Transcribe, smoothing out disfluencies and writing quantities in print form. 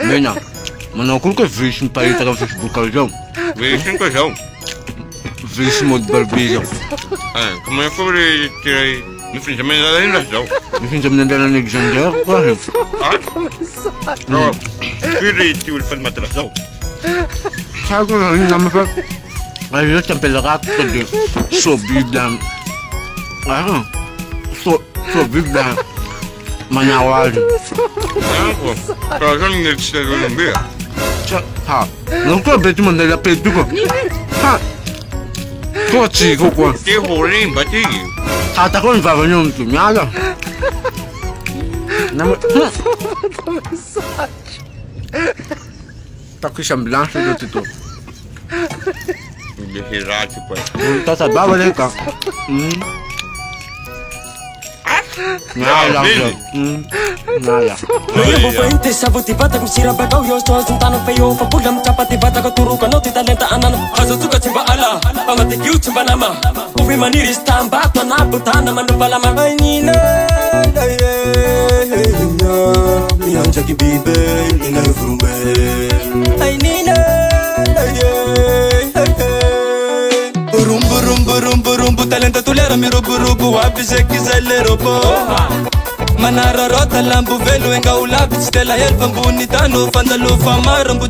Bena, manao koa ka visy mipahitaka amin'ny Facebook ao zao. Visy koa zao. Visy mode Barbie zao. Como é que eu tirei no fim de semana ainda zao? No fim de semana dela no Alexander, quase. Não, tirei o telefone matras zao. Sabe que eu não me faz. Mas eu tenho pela rata de sobida. Sobida. Manawari. Kalau kan nggak bisa dulu ya. Ha, não tô bem mandando a peduga. Ha. Cochi, coco. Que rolê, bati. Ha, tá com vai venir tu, nada. Não. Tá com semblância do tito. Deixa rato, pai. Tá sabendo, né, cara? Nada. Nada. Noivo frente sabuti bata kusira bakau yo so suntano peyo fa pulam chapati bata ko turu ka noti talenta anan hazo tuka chimba ala amate kiu chimba nama uvi maniri stamba to na butana manu bala manina mi anja ki bibe ina furumbe ai nina rumbu talenta tulera mi rubu wapi sekizele robo Manara rota lambu velu enga ulabi stela yelfa mbuni tano fanda lufa marambu